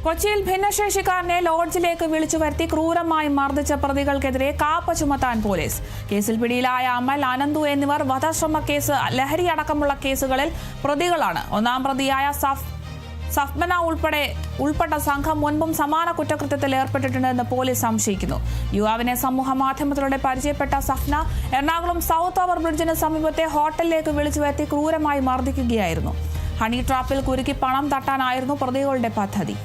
കൊച്ചിയിൽ ഭിന്നശേഷിക്കാരനെ ലോഡ്ജിലേക്ക് വിളിച്ചു വരുത്തി ക്രൂരമായി മർദ്ദിച്ച പ്രതികൾക്കെതിരെ കാപ്പ ചുമത്താൻ പോലീസ്. കേസിൽ പിടിയിലായ അമൽ, അനന്തു എന്നിവർ വധശ്രമ കേസ്, ലഹരി അടക്കമുള്ള കേസുകളിൽ പ്രതികളാണ്. ഒന്നാം പ്രതിയായ സഫ്മന ഉൾപ്പെട്ട സംഘം മുൻപും സമാന കുറ്റകൃത്യത്തിൽ ഏർപ്പെട്ടിട്ടുണ്ടെന്ന് പോലീസ് സംശയിക്കുന്നു. യുവാവിനെ സമൂഹ മാധ്യമത്തിലൂടെ പരിചയപ്പെട്ട സഫ്ന എറണാകുളം സൗത്ത് ഓവർ ബ്രിഡ്ജിന് സമീപത്തെ ഹോട്ടലിലേക്ക് വിളിച്ചു വരുത്തി ക്രൂരമായി മർദ്ദിക്കുകയായിരുന്നു. ഹണി ട്രാപ്പിൽ കുരുക്കി പണം തട്ടാനായിരുന്നു പ്രതികളുടെ പദ്ധതി.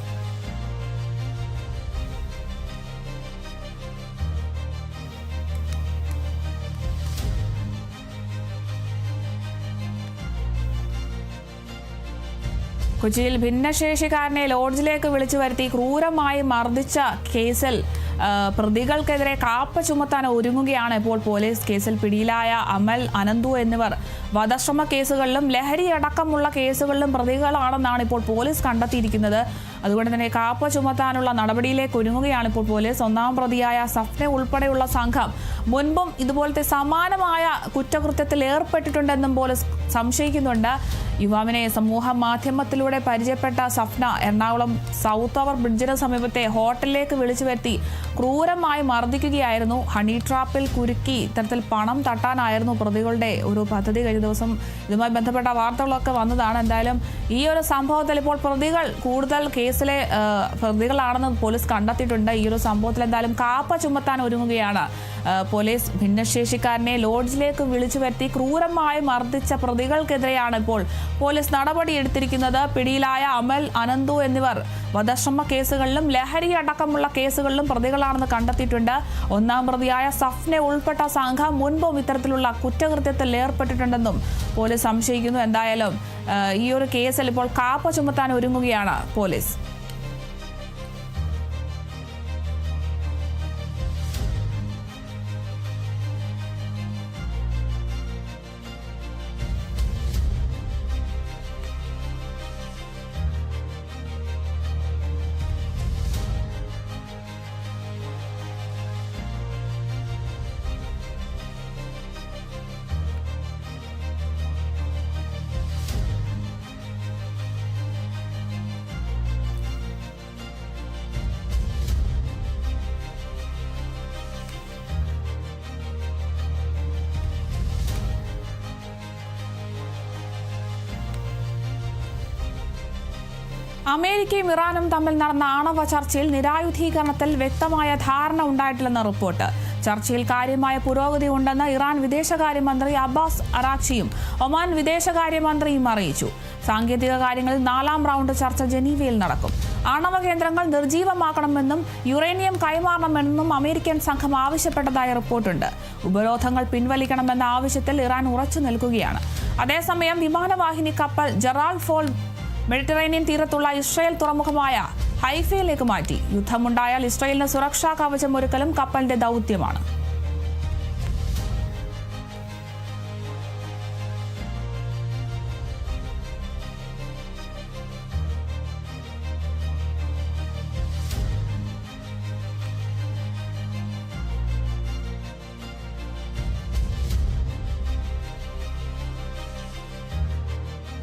കൊച്ചിയിൽ ഭിന്നശേഷിക്കാരനെ ലോഡ്ജിലേക്ക് വിളിച്ചു വരുത്തി ക്രൂരമായി മർദ്ദിച്ച കേസിൽ പ്രതികൾക്കെതിരെ കാപ്പ ചുമത്താൻ ഒരുങ്ങുകയാണ് ഇപ്പോൾ പോലീസ്. കേസിൽ പിടിയിലായ അമൽ, അനന്തു എന്നിവർ വധശ്രമ കേസുകളിലും ലഹരി അടക്കമുള്ള കേസുകളിലും പ്രതികളാണെന്നാണ് ഇപ്പോൾ പോലീസ് കണ്ടെത്തിയിരിക്കുന്നത്. അതുകൊണ്ട് തന്നെ കാപ്പ ചുമത്താനുള്ള നടപടിയിലേക്ക് ഒരുങ്ങുകയാണ് ഇപ്പോൾ പോലീസ്. ഒന്നാം പ്രതിയായ സഫ്ന ഉൾപ്പെടെയുള്ള സംഘം മുൻപും ഇതുപോലത്തെ സമാനമായ കുറ്റകൃത്യത്തിൽ ഏർപ്പെട്ടിട്ടുണ്ടെന്നും പോലീസ് സംശയിക്കുന്നുണ്ട്. യുവാവിനെ സമൂഹ മാധ്യമത്തിലൂടെ പരിചയപ്പെട്ട സഫ്ന എറണാകുളം സൗത്ത് ഓവർ ബ്രിഡ്ജിന് സമീപത്തെ ഹോട്ടലിലേക്ക് വിളിച്ചു വരുത്തി ക്രൂരമായി മർദ്ദിക്കുകയായിരുന്നു. ഹണി ട്രാപ്പിൽ കുരുക്കി ഇത്തരത്തിൽ പണം തട്ടാനായിരുന്നു പ്രതികളുടെ ഒരു പദ്ധതി. കഴിഞ്ഞ ദിവസം ഇതുമായി ബന്ധപ്പെട്ട വാർത്തകളൊക്കെ വന്നതാണ്. എന്തായാലും ഈ ഒരു സംഭവത്തിൽ ഇപ്പോൾ പ്രതികൾ കൂടുതൽ കേസിലെ പ്രതികളാണെന്ന് പോലീസ് കണ്ടെത്തിയിട്ടുണ്ട്. ഈ ഒരു സംഭവത്തിൽ എന്തായാലും കാപ്പ ചുമത്താൻ ഒരുങ്ങുകയാണ് പോലീസ്. ഭിന്നശേഷിക്കാരനെ ലോഡ്ജിലേക്ക് വിളിച്ചു വരുത്തി ക്രൂരമായി മർദ്ദിച്ച പ്രതികൾക്കെതിരെയാണ് ഇപ്പോൾ പോലീസ് നടപടിയെടുത്തിരിക്കുന്നത്. പിടിയിലായ അമൽ, അനന്തു എന്നിവർ വധശ്രമ കേസുകളിലും ലഹരി അടക്കമുള്ള കേസുകളിലും പ്രതികളാണെന്ന് കണ്ടെത്തിയിട്ടുണ്ട്. ഒന്നാം പ്രതിയായ സഫ്ന ഉൾപ്പെട്ട സംഘം മുൻപും ഇത്തരത്തിലുള്ള കുറ്റകൃത്യത്തിൽ ഏർപ്പെട്ടിട്ടുണ്ടെന്നും പോലീസ് സംശയിക്കുന്നു. എന്തായാലും ഈ ഒരു കേസിൽ ഇപ്പോൾ കാപ്പ ചുമത്താൻ ഒരുങ്ങുകയാണ് പോലീസ്. അമേരിക്കയും ഇറാനും തമ്മിൽ നടന്ന ആണവ ചർച്ചയിൽ നിരായുധീകരണത്തിൽ വ്യക്തമായ ധാരണ ഉണ്ടായിട്ടില്ലെന്ന റിപ്പോർട്ട്. ചർച്ചയിൽ കാര്യമായ പുരോഗതി ഉണ്ടെന്ന് ഇറാൻ വിദേശകാര്യമന്ത്രി അബ്ബാസ് അറാക്ചിയും ഒമാൻ വിദേശകാര്യമന്ത്രിയും അറിയിച്ചു. സാങ്കേതിക കാര്യങ്ങളിൽ 4ാം റൗണ്ട് ചർച്ച ജനീവയിൽ നടക്കും. ആണവ കേന്ദ്രങ്ങൾ നിർജീവമാക്കണമെന്നും യുറേനിയം കൈമാറണമെന്നും അമേരിക്കൻ സംഘം ആവശ്യപ്പെട്ടതായി റിപ്പോർട്ടുണ്ട്. ഉപരോധങ്ങൾ പിൻവലിക്കണമെന്ന ആവശ്യത്തിൽ ഇറാൻ ഉറച്ചു നിൽക്കുകയാണ്. അതേസമയം വിമാനവാഹിനി കപ്പൽ ജെറാൾഡ് ഫോൾ മെഡിറ്ററേനിയൻ തീരത്തുള്ള ഇസ്രായേൽ തുറമുഖമായ ഹൈഫയിലേക്ക് മാറ്റി. യുദ്ധമുണ്ടായാൽ ഇസ്രായേലിന് സുരക്ഷാ കവചം ഒരുക്കലും കപ്പലിന്റെ ദൗത്യമാണ്.